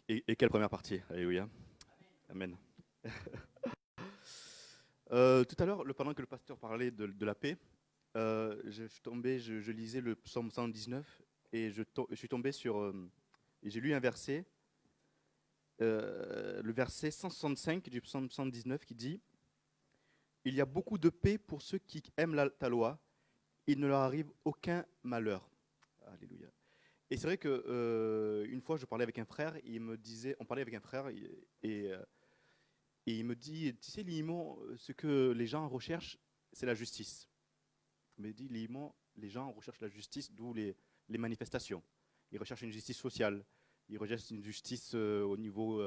Et quelle première partie? Alléluia. Amen. Tout à l'heure, pendant que le pasteur parlait de la paix, je suis tombé, je lisais le psaume 119 et je suis tombé sur. Et j'ai lu un verset, le verset 165 du psaume 119 qui dit: Il y a beaucoup de paix pour ceux qui aiment ta loi, il ne leur arrive aucun malheur. Alléluia. Et c'est vrai que une fois, je parlais avec un frère, on parlait avec un frère, et, euh, et il me dit, tu sais, Limon, ce que les gens recherchent, c'est la justice. Il me dit, Limon, les gens recherchent la justice, d'où les manifestations. Ils recherchent une justice sociale, ils recherchent une justice au niveau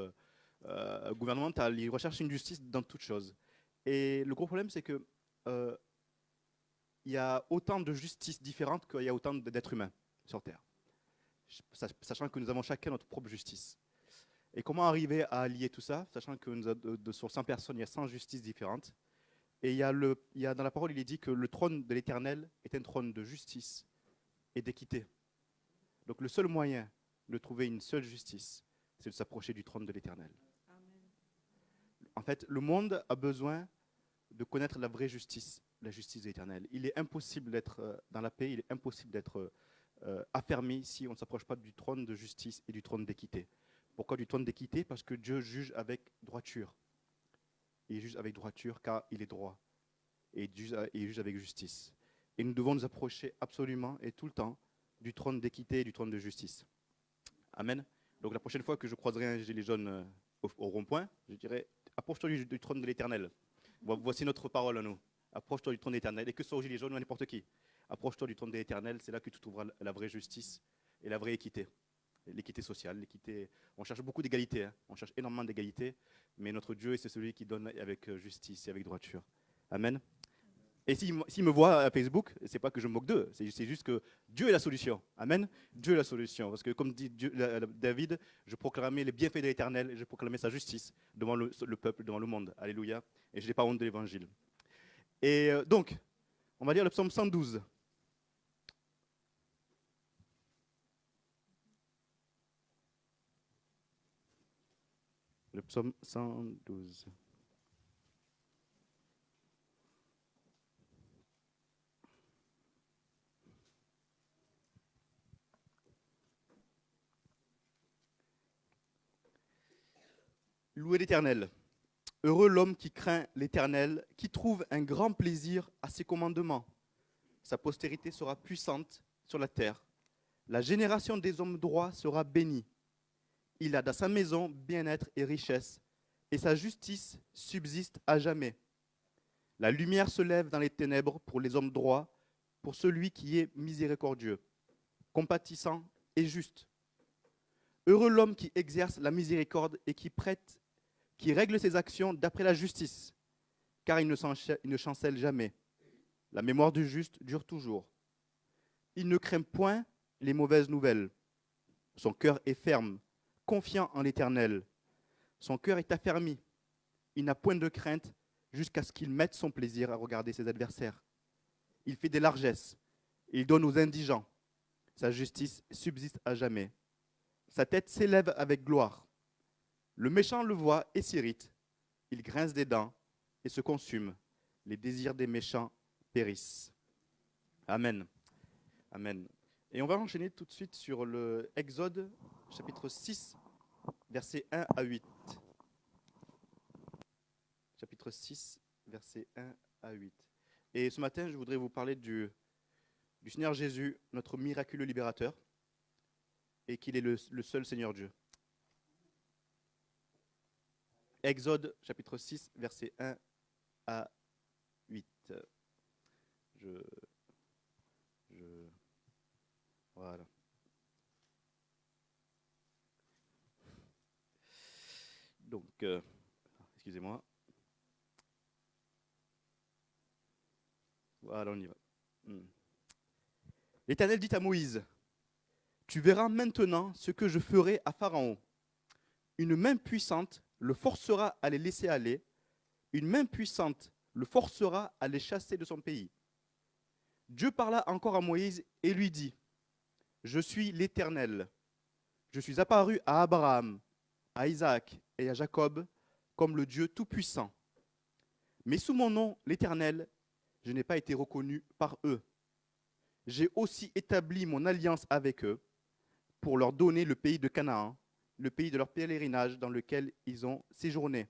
gouvernemental, ils recherchent une justice dans toutes choses. Et le gros problème, c'est que euh, il y a autant de justices différentes qu'il y a autant d'êtres humains sur Terre, sachant que nous avons chacun notre propre justice. Et comment arriver à allier tout ça, sachant que sur 100 personnes, il y a 100 justices différentes. Et dans la parole, il est dit que le trône de l'Éternel est un trône de justice et d'équité. Donc le seul moyen de trouver une seule justice, c'est de s'approcher du trône de l'Éternel. En fait, le monde a besoin de connaître la vraie justice, la justice de l'Éternel. Il est impossible d'être dans la paix, il est impossible d'être affermi si on ne s'approche pas du trône de justice et du trône d'équité. Pourquoi du trône d'équité? Parce que Dieu juge avec droiture. Il juge avec droiture car il est droit. Et il juge avec justice. Et nous devons nous approcher absolument et tout le temps du trône d'équité et du trône de justice. Amen. Donc la prochaine fois que je croiserai un gilet jaune au rond-point, je dirai: approche-toi du trône de l'Éternel. Voici notre parole à nous. Approche-toi du trône de l'Éternel. Et que ce soit au gilet jaune ou à n'importe qui. Approche-toi du trône de l'Éternel, c'est là que tu trouveras la vraie justice et la vraie équité. L'équité sociale, l'équité. On cherche beaucoup d'égalité, hein. On cherche énormément d'égalité, mais notre Dieu, c'est celui qui donne avec justice et avec droiture. Amen. Et s'ils me voient à Facebook, c'est pas que je me moque d'eux, c'est juste que Dieu est la solution. Amen. Dieu est la solution. Parce que comme dit David, je proclamais les bienfaits de l'Éternel et je proclamais sa justice devant le peuple, devant le monde. Alléluia. Et je n'ai pas honte de l'Évangile. Et donc, on va lire le psaume 112. Le psaume 112. Louez l'Éternel. Heureux l'homme qui craint l'Éternel, qui trouve un grand plaisir à ses commandements. Sa postérité sera puissante sur la terre. La génération des hommes droits sera bénie. Il a dans sa maison bien-être et richesse, et sa justice subsiste à jamais. La lumière se lève dans les ténèbres pour les hommes droits, pour celui qui est miséricordieux, compatissant et juste. Heureux l'homme qui exerce la miséricorde et qui règle ses actions d'après la justice, car il ne chancelle jamais. La mémoire du juste dure toujours. Il ne craint point les mauvaises nouvelles. Son cœur est ferme, confiant en l'Éternel. Son cœur est affermi. Il n'a point de crainte jusqu'à ce qu'il mette son plaisir à regarder ses adversaires. Il fait des largesses. Il donne aux indigents. Sa justice subsiste à jamais. Sa tête s'élève avec gloire. Le méchant le voit et s'irrite. Il grince des dents et se consume. Les désirs des méchants périssent. Amen. Amen. Et on va enchaîner tout de suite sur le Exode, chapitre 6, versets 1 à 8. Chapitre 6, versets 1 à 8. Et ce matin, je voudrais vous parler du Seigneur Jésus, notre miraculeux libérateur, et qu'il est le seul Seigneur Dieu. Exode, chapitre 6, versets 1 à 8. Voilà. Donc, excusez-moi. Voilà, on y va. L'Éternel dit à Moïse: Tu verras maintenant ce que je ferai à Pharaon. Une main puissante le forcera à les laisser aller. Une main puissante le forcera à les chasser de son pays. Dieu parla encore à Moïse et lui dit: Je suis l'Éternel. Je suis apparu à Abraham à Isaac et à Jacob comme le Dieu Tout-Puissant. Mais sous mon nom, l'Éternel, je n'ai pas été reconnu par eux. J'ai aussi établi mon alliance avec eux pour leur donner le pays de Canaan, le pays de leur pèlerinage dans lequel ils ont séjourné.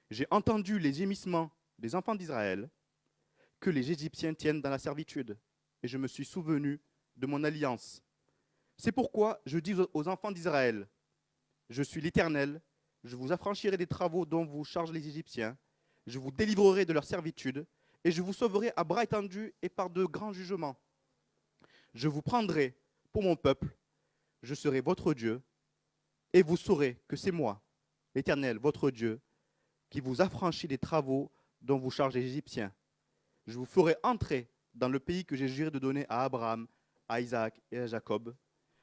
J'ai entendu les gémissements des enfants d'Israël que les Égyptiens tiennent dans la servitude, et je me suis souvenu de mon alliance. C'est pourquoi je dis aux enfants d'Israël, je suis l'Éternel, je vous affranchirai des travaux dont vous chargent les Égyptiens, je vous délivrerai de leur servitude, et je vous sauverai à bras étendus et par de grands jugements. Je vous prendrai pour mon peuple, je serai votre Dieu, et vous saurez que c'est moi, l'Éternel, votre Dieu, qui vous affranchit des travaux dont vous chargent les Égyptiens. Je vous ferai entrer dans le pays que j'ai juré de donner à Abraham, à Isaac et à Jacob.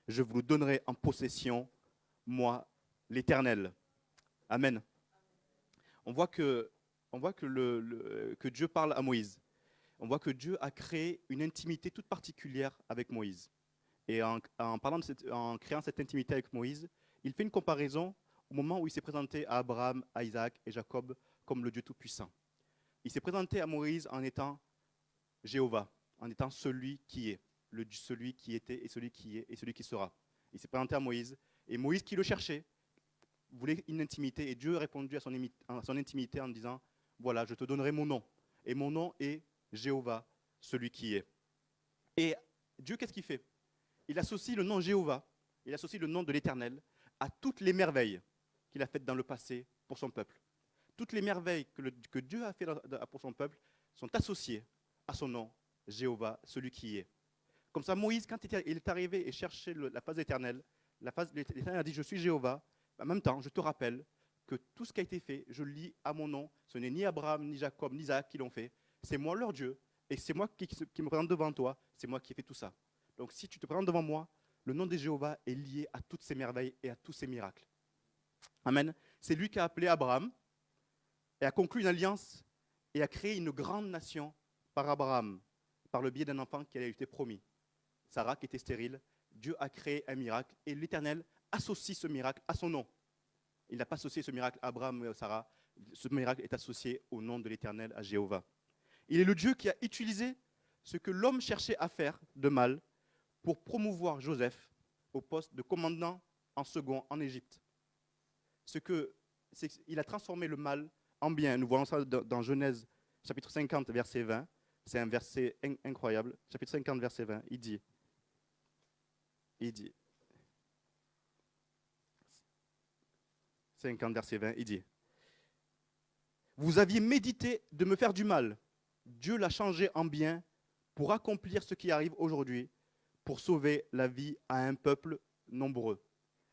Je vous le donnerai en possession, moi, l'Éternel. Amen. On voit que Dieu parle à Moïse. On voit que Dieu a créé une intimité toute particulière avec Moïse. Et en créant cette intimité avec Moïse, il fait une comparaison au moment où il s'est présenté à Abraham, à Isaac et Jacob comme le Dieu Tout-Puissant. Il s'est présenté à Moïse en étant Jéhovah, en étant celui qui est, celui qui était et celui qui est et celui qui sera. Il s'est présenté à Moïse, et Moïse qui le cherchait, voulait une intimité, et Dieu a répondu à son intimité en disant, voilà, je te donnerai mon nom, et mon nom est Jéhovah, celui qui est. Et Dieu, qu'est-ce qu'il fait? Il associe le nom Jéhovah, il associe le nom de l'Éternel à toutes les merveilles qu'il a faites dans le passé pour son peuple. Toutes les merveilles que Dieu a faites pour son peuple sont associées à son nom, Jéhovah, celui qui est. Comme ça, Moïse, quand il est arrivé et cherchait la face éternelle, l'Éternel a dit, je suis Jéhovah. En même temps, je te rappelle que tout ce qui a été fait, je le lis à mon nom. Ce n'est ni Abraham, ni Jacob, ni Isaac qui l'ont fait. C'est moi leur Dieu. Et c'est moi qui me présente devant toi. C'est moi qui ai fait tout ça. Donc si tu te présentes devant moi, le nom de Jéhovah est lié à toutes ces merveilles et à tous ces miracles. Amen. C'est lui qui a appelé Abraham et a conclu une alliance et a créé une grande nation par Abraham, par le biais d'un enfant qui a été promis. Sarah qui était stérile, Dieu a créé un miracle et l'Éternel associe ce miracle à son nom. Il n'a pas associé ce miracle à Abraham et à Sarah, ce miracle est associé au nom de l'Éternel, à Jéhovah. Il est le Dieu qui a utilisé ce que l'homme cherchait à faire de mal pour promouvoir Joseph au poste de commandant en second en Égypte. Il a transformé le mal en bien. Nous voyons ça dans Genèse chapitre 50, verset 20. C'est un verset incroyable. Chapitre 50, verset 20, il dit, 50, verset 20, il dit, vous aviez médité de me faire du mal. Dieu l'a changé en bien pour accomplir ce qui arrive aujourd'hui, pour sauver la vie à un peuple nombreux.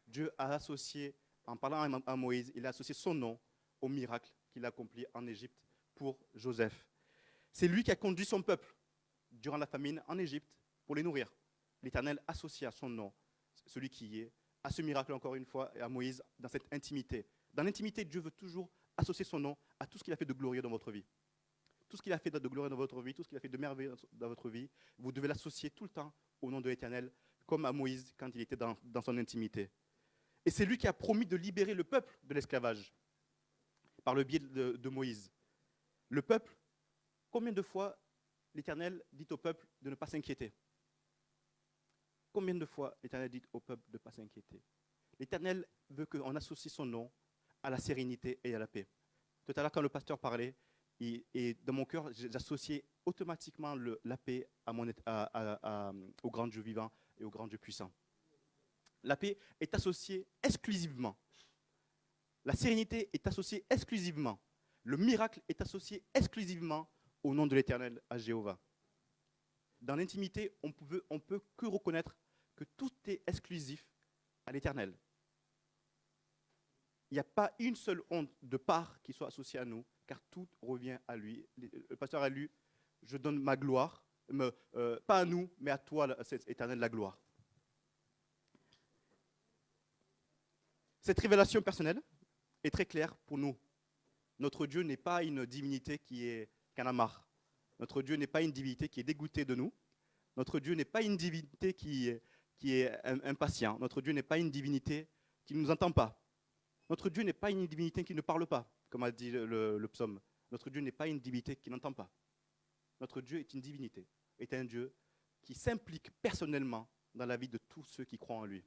Dieu a associé, en parlant à Moïse, il a associé son nom au miracle qu'il a accompli en Égypte pour Joseph. C'est lui qui a conduit son peuple durant la famine en Égypte pour les nourrir. L'Éternel associe à son nom, celui qui est, à ce miracle encore une fois, et à Moïse dans cette intimité. Dans l'intimité, Dieu veut toujours associer son nom à tout ce qu'il a fait de glorieux dans votre vie. Tout ce qu'il a fait de glorieux dans votre vie, tout ce qu'il a fait de merveilleux dans votre vie, vous devez l'associer tout le temps au nom de l'Éternel, comme à Moïse quand il était dans son intimité. Et c'est lui qui a promis de libérer le peuple de l'esclavage par le biais de Moïse. Le peuple, combien de fois l'Éternel dit au peuple de ne pas s'inquiéter? Combien de fois l'Éternel dit au peuple de ne pas s'inquiéter? L'Éternel veut qu'on associe son nom à la sérénité et à la paix. Tout à l'heure, quand le pasteur parlait, et dans mon cœur, j'associais automatiquement la paix au grand Dieu vivant et au grand Dieu puissant. La paix est associée exclusivement. La sérénité est associée exclusivement. Le miracle est associé exclusivement au nom de l'Éternel, à Jéhovah. Dans l'intimité, on peut que reconnaître que tout est exclusif à l'Éternel. Il n'y a pas une seule honte de part qui soit associée à nous, car tout revient à lui. Le pasteur a lu, je donne ma gloire, pas à nous, mais à toi, Éternel, la gloire. Cette révélation personnelle est très claire pour nous. Notre Dieu n'est pas une divinité qui en a marre. Notre Dieu n'est pas une divinité qui est dégoûtée de nous. Notre Dieu n'est pas une divinité qui est impatient. Notre Dieu n'est pas une divinité qui ne nous entend pas. Notre Dieu n'est pas une divinité qui ne parle pas, comme a dit le psaume. Notre Dieu n'est pas une divinité qui n'entend pas. Notre Dieu est une divinité, est un Dieu qui s'implique personnellement dans la vie de tous ceux qui croient en lui.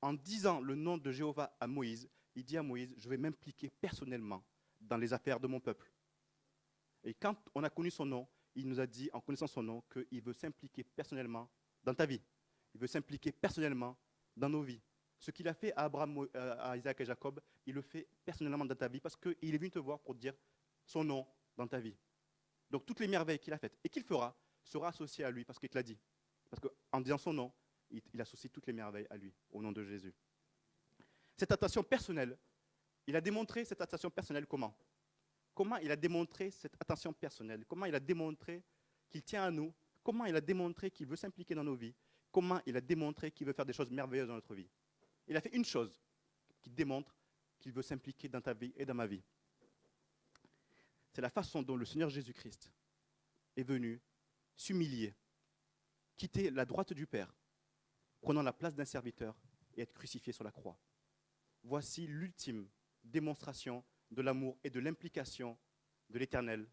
En disant le nom de Jéhovah à Moïse, il dit à Moïse, je vais m'impliquer personnellement dans les affaires de mon peuple. Et quand on a connu son nom, il nous a dit, en connaissant son nom, qu'il veut s'impliquer personnellement dans ta vie. Il veut s'impliquer personnellement dans nos vies. Ce qu'il a fait à Abraham, à Isaac et Jacob, il le fait personnellement dans ta vie parce qu'il est venu te voir pour dire son nom dans ta vie. Donc toutes les merveilles qu'il a faites et qu'il fera sera associées à lui parce qu'il te l'a dit. Parce qu'en disant son nom, il associe toutes les merveilles à lui, au nom de Jésus. Cette attention personnelle, il a démontré cette attention personnelle comment? Comment il a démontré cette attention personnelle? Comment il a démontré qu'il tient à nous? Comment il a démontré qu'il veut s'impliquer dans nos vies? Comment il a démontré qu'il veut faire des choses merveilleuses dans notre vie? Il a fait une chose qui démontre qu'il veut s'impliquer dans ta vie et dans ma vie. C'est la façon dont le Seigneur Jésus-Christ est venu s'humilier, quitter la droite du Père, prenant la place d'un serviteur et être crucifié sur la croix. Voici l'ultime démonstration de l'amour et de l'implication de l'Éternel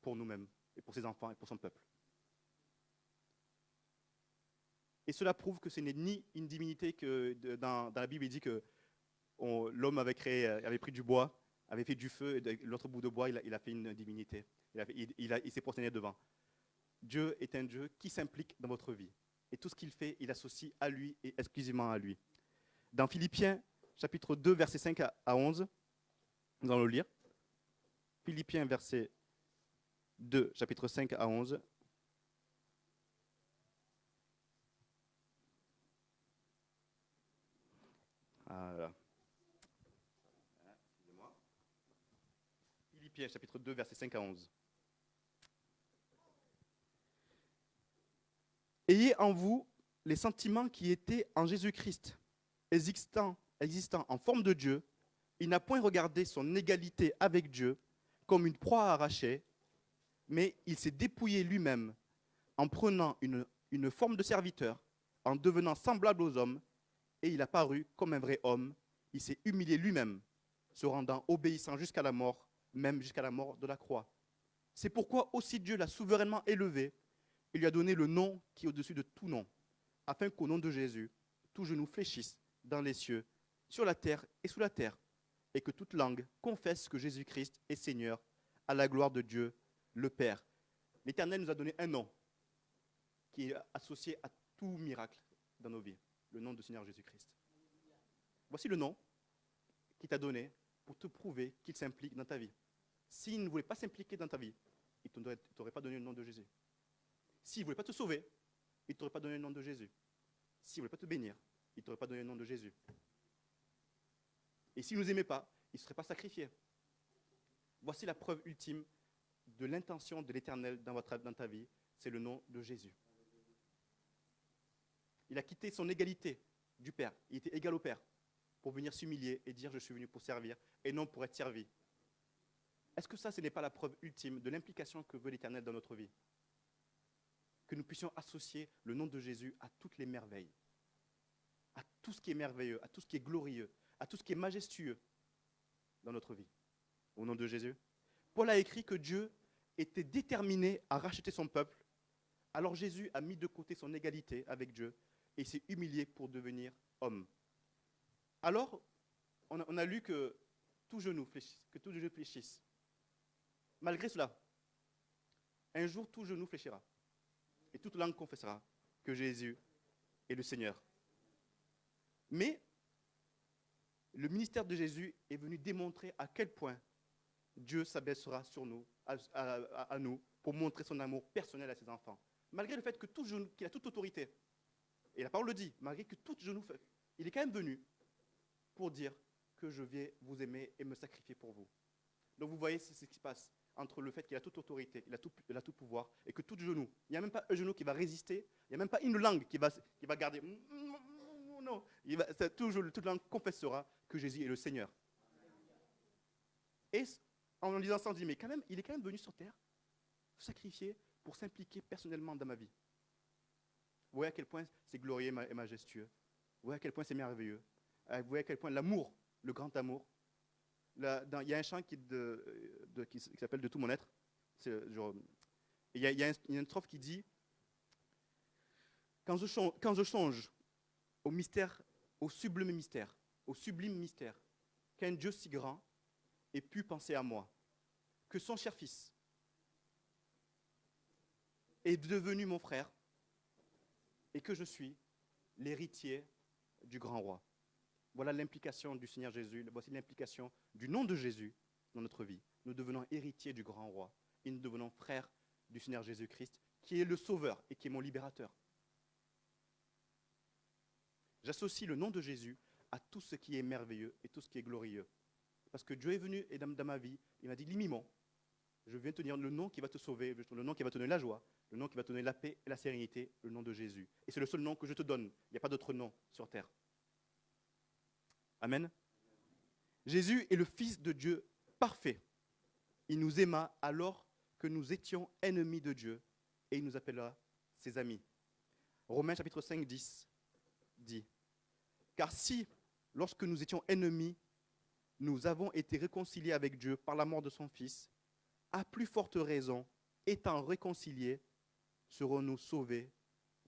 pour nous-mêmes et pour ses enfants et pour son peuple. Et cela prouve que ce n'est ni une divinité que dans la Bible, il dit que l'homme avait pris du bois, avait fait du feu, et de l'autre bout de bois, il a fait une divinité. Il s'est prosterné devant. Dieu est un Dieu qui s'implique dans votre vie. Et tout ce qu'il fait, il associe à lui et exclusivement à lui. Dans Philippiens, chapitre 2, versets 5 à 11, nous allons le lire. Philippiens, verset 2, chapitre 5 à 11. Voilà. Excusez-moi. Philippiens, chapitre 2, versets 5 à 11. Ayez en vous les sentiments qui étaient en Jésus-Christ, existant en forme de Dieu. Il n'a point regardé son égalité avec Dieu comme une proie arrachée, mais il s'est dépouillé lui-même en prenant une forme de serviteur, en devenant semblable aux hommes, et il a paru comme un vrai homme. Il s'est humilié lui-même, se rendant obéissant jusqu'à la mort, même jusqu'à la mort de la croix. C'est pourquoi aussi Dieu l'a souverainement élevé. Il lui a donné le nom qui est au-dessus de tout nom, afin qu'au nom de Jésus, tout genou fléchisse dans les cieux, sur la terre et sous la terre, et que toute langue confesse que Jésus-Christ est Seigneur, à la gloire de Dieu, le Père. L'Éternel nous a donné un nom qui est associé à tout miracle dans nos vies, le nom du Seigneur Jésus-Christ. Voici le nom qu'il t'a donné pour te prouver qu'il s'implique dans ta vie. S'il ne voulait pas s'impliquer dans ta vie, il ne t'aurait pas donné le nom de Jésus. S'il ne voulait pas te sauver, il ne t'aurait pas donné le nom de Jésus. S'il ne voulait pas te bénir, il ne t'aurait pas donné le nom de Jésus. Et s'il ne nous aimait pas, il ne serait pas sacrifié. Voici la preuve ultime de l'intention de l'Éternel dans ta vie, c'est le nom de Jésus. Il a quitté son égalité du Père, il était égal au Père, pour venir s'humilier et dire je suis venu pour servir et non pour être servi. Est-ce que ça, ce n'est pas la preuve ultime de l'implication que veut l'Éternel dans notre vie? Que nous puissions associer le nom de Jésus à toutes les merveilles, à tout ce qui est merveilleux, à tout ce qui est glorieux, à tout ce qui est majestueux dans notre vie. Au nom de Jésus. Paul a écrit que Dieu était déterminé à racheter son peuple. Alors Jésus a mis de côté son égalité avec Dieu et s'est humilié pour devenir homme. Alors, on a lu que tout genou fléchisse. Malgré cela, un jour tout genou fléchira et toute langue confessera que Jésus est le Seigneur. Mais le ministère de Jésus est venu démontrer à quel point Dieu s'abaissera sur nous, à nous, pour montrer son amour personnel à ses enfants. Malgré le fait que tout genou, qu'il a toute autorité, et la parole le dit, malgré que tout genou fait, il est quand même venu pour dire que je viens vous aimer et me sacrifier pour vous. Donc vous voyez, c'est ce qui se passe entre le fait qu'il a toute autorité, il a tout pouvoir, et que tout genou, il n'y a même pas un genou qui va résister, il n'y a même pas une langue qui va garder. Non, toute langue confessera que Jésus est le Seigneur. Et en lisant ça, on dit, mais quand même, il est quand même venu sur terre, se sacrifier pour s'impliquer personnellement dans ma vie. Vous voyez à quel point c'est glorieux et majestueux. Vous voyez à quel point c'est merveilleux. Vous voyez à quel point l'amour, le grand amour. Il y a un chant qui s'appelle De tout mon être. Il y a une strophe qui dit quand je songe au mystère, au sublime mystère, qu'un Dieu si grand ait pu penser à moi, que son cher fils est devenu mon frère et que je suis l'héritier du grand roi. Voilà l'implication du Seigneur Jésus, voici l'implication du nom de Jésus dans notre vie. Nous devenons héritiers du grand roi et nous devenons frères du Seigneur Jésus-Christ, qui est le Sauveur et qui est mon libérateur. J'associe le nom de Jésus à tout ce qui est merveilleux et tout ce qui est glorieux. Parce que Dieu est venu et dans ma vie, il m'a dit, Limimon, je viens te dire le nom qui va te sauver, le nom qui va te donner la joie, le nom qui va te donner la paix et la sérénité, le nom de Jésus. Et c'est le seul nom que je te donne. Il n'y a pas d'autre nom sur terre. Amen. Jésus est le Fils de Dieu parfait. Il nous aima alors que nous étions ennemis de Dieu et il nous appela ses amis. Romains chapitre 5, 10 dit, car si, lorsque nous étions ennemis, nous avons été réconciliés avec Dieu par la mort de son Fils, à plus forte raison, étant réconciliés, serons-nous sauvés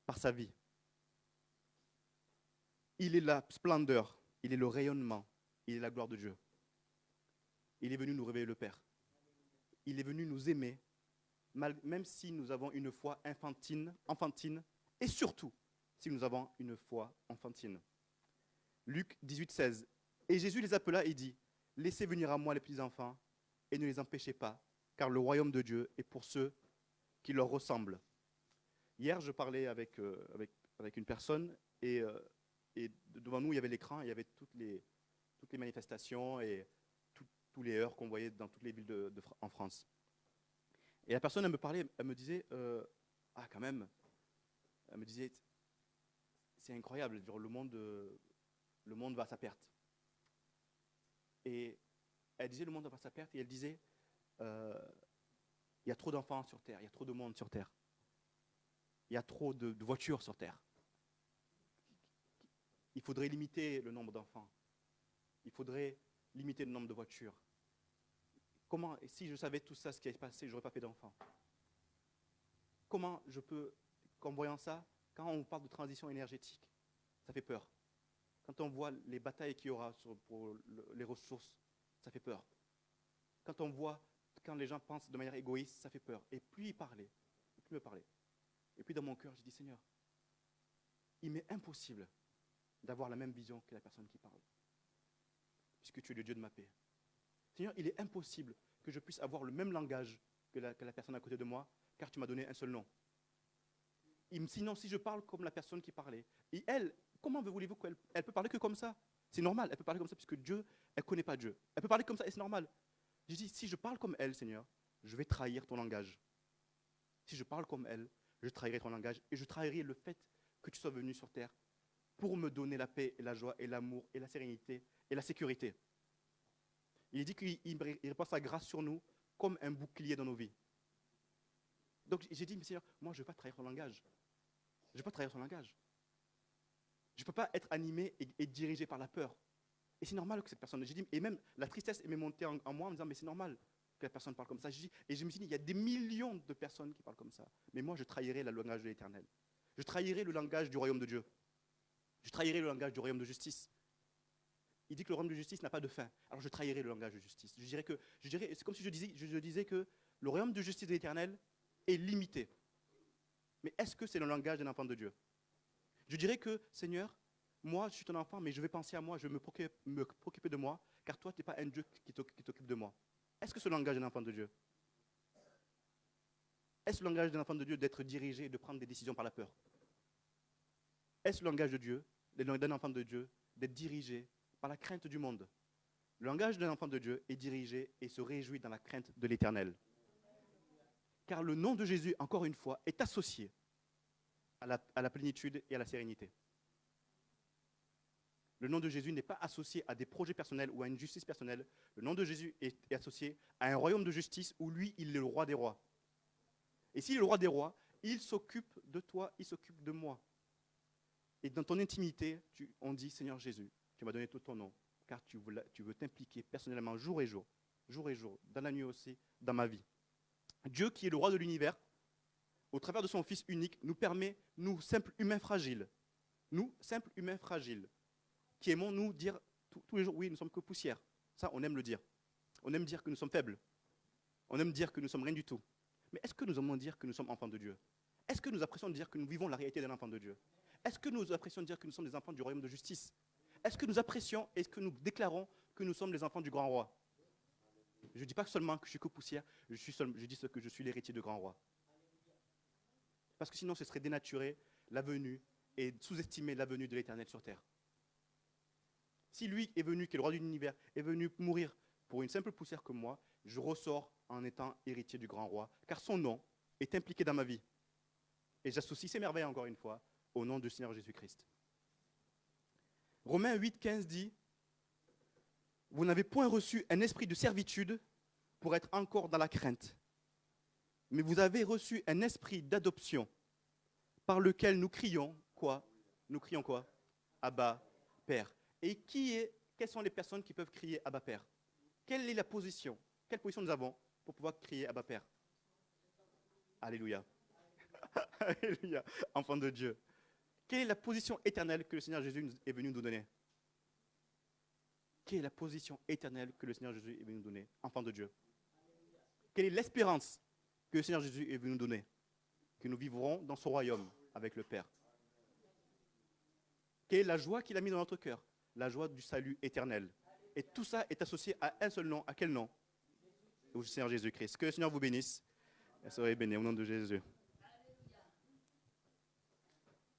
par sa vie. Il est la splendeur, il est le rayonnement, il est la gloire de Dieu. Il est venu nous révéler le Père. Il est venu nous aimer, même si nous avons une foi enfantine, et surtout si nous avons une foi enfantine. Luc 18, 16. Et Jésus les appela et dit, laissez venir à moi les petits enfants et ne les empêchez pas, car le royaume de Dieu est pour ceux qui leur ressemblent. Hier, je parlais avec une personne et devant nous, il y avait l'écran, il y avait toutes les manifestations et tous les heurts qu'on voyait dans toutes les villes en France. Et la personne, elle me parlait, elle me disait, quand même, elle me disait, c'est incroyable, genre, le monde va à sa perte. Et elle disait, le monde va à sa perte, et elle disait, il y a trop d'enfants sur Terre, il y a trop de monde sur Terre. Il y a trop de voitures sur Terre. Il faudrait limiter le nombre d'enfants. Il faudrait limiter le nombre de voitures. Comment, si je savais tout ça, ce qui est passé, je n'aurais pas fait d'enfants. Comment je peux, en voyant ça, quand on parle de transition énergétique, ça fait peur. Quand on voit les batailles qu'il y aura pour les ressources, ça fait peur. Quand on voit, quand les gens pensent de manière égoïste, ça fait peur. Et plus il parlait, et plus il me parlait. Et puis dans mon cœur, j'ai dit, Seigneur, il m'est impossible d'avoir la même vision que la personne qui parle, puisque tu es le Dieu de ma paix. Seigneur, il est impossible que je puisse avoir le même langage que la personne à côté de moi, car tu m'as donné un seul nom. Sinon, si je parle comme la personne qui parlait, et elle, comment voulez-vous qu'elle peut parler que comme ça? C'est normal, elle peut parler comme ça, puisque Dieu, elle ne connaît pas Dieu. Elle peut parler comme ça, et c'est normal. J'ai dit, si je parle comme elle, Seigneur, je vais trahir ton langage. Si je parle comme elle, je trahirai ton langage, et je trahirai le fait que tu sois venu sur terre pour me donner la paix, et la joie, et l'amour, et la sérénité, et la sécurité. Il dit qu'il répand sa grâce sur nous comme un bouclier dans nos vies. Donc j'ai dit, mais Seigneur, moi je ne veux pas trahir ton langage. Je ne veux pas trahir ton langage. Je ne peux pas être animé et dirigé par la peur. Et c'est normal que cette personne, j'ai dit, et même la tristesse m'est montée en moi en me disant, mais c'est normal que la personne parle comme ça. Et je me suis dit, il y a des millions de personnes qui parlent comme ça. Mais moi je trahirai le langage de l'Éternel. Je trahirai le langage du royaume de Dieu. Je trahirai le langage du royaume de justice. Il dit que le royaume de justice n'a pas de fin. Alors je trahirai le langage de justice. C'est comme si je disais que le royaume de justice de l'Éternel est limité. Mais est-ce que c'est le langage d'un enfant de Dieu? Je dirais que, Seigneur, moi je suis ton enfant, mais je vais penser à moi, je vais me préoccuper de moi, car toi tu n'es pas un Dieu qui t'occupe de moi. Est-ce que c'est le langage d'un enfant de Dieu? Est-ce le langage d'un enfant de Dieu d'être dirigé et de prendre des décisions par la peur? Est-ce le langage de Dieu, d'un enfant de Dieu, d'être dirigé par la crainte du monde? Le langage d'un enfant de Dieu est dirigé et se réjouit dans la crainte de l'Éternel. Car le nom de Jésus, encore une fois, est associé à la plénitude et à la sérénité. Le nom de Jésus n'est pas associé à des projets personnels ou à une justice personnelle. Le nom de Jésus est associé à un royaume de justice où lui, il est le roi des rois. Et s'il est le roi des rois, il s'occupe de toi, il s'occupe de moi. Et dans ton intimité, on dit, Seigneur Jésus, tu m'as donné tout ton nom, car tu veux t'impliquer personnellement jour et jour, dans la nuit aussi, dans ma vie. Dieu, qui est le roi de l'univers, au travers de son Fils unique, nous permet, simples humains fragiles, qui aimons nous dire tous les jours, oui, nous sommes que poussière. Ça, on aime le dire. On aime dire que nous sommes faibles. On aime dire que nous sommes rien du tout. Mais est-ce que nous aimons dire que nous sommes enfants de Dieu? Est-ce que nous apprécions de dire que nous vivons la réalité d'un enfant de Dieu? Est-ce que nous apprécions de dire que nous sommes des enfants du royaume de justice? Est-ce que nous apprécions, est-ce que nous déclarons que nous sommes les enfants du grand roi? Je ne dis pas seulement que je suis que poussière, je dis que je suis l'héritier de grand roi. Parce que sinon, ce serait dénaturer la venue et sous-estimer la venue de l'Éternel sur terre. Si lui est venu, qui est le roi de l'univers, est venu mourir pour une simple poussière comme moi, je ressors en étant héritier du grand roi, car son nom est impliqué dans ma vie. Et j'associe ces merveilles, encore une fois, au nom du Seigneur Jésus-Christ. Romains 8, 15 dit, « Vous n'avez point reçu un esprit de servitude pour être encore dans la crainte, mais vous avez reçu un esprit d'adoption par lequel nous crions quoi? Nous crions quoi? Abba, Père. » Et quelles sont les personnes qui peuvent crier Abba, Père? Quelle est la position? Quelle position nous avons pour pouvoir crier Abba, Père? Alléluia. Alléluia. Enfant de Dieu. Quelle est la position éternelle que le Seigneur Jésus est venu nous donner? Quelle est la position éternelle que le Seigneur Jésus est venu nous donner? Enfant de Dieu. Quelle est l'espérance que le Seigneur Jésus est venu nous donner? Que nous vivrons dans son royaume avec le Père. Quelle est la joie qu'il a mis dans notre cœur? La joie du salut éternel. Et tout ça est associé à un seul nom. À quel nom? Au Seigneur Jésus-Christ. Que le Seigneur vous bénisse. Et soyez bénis au nom de Jésus.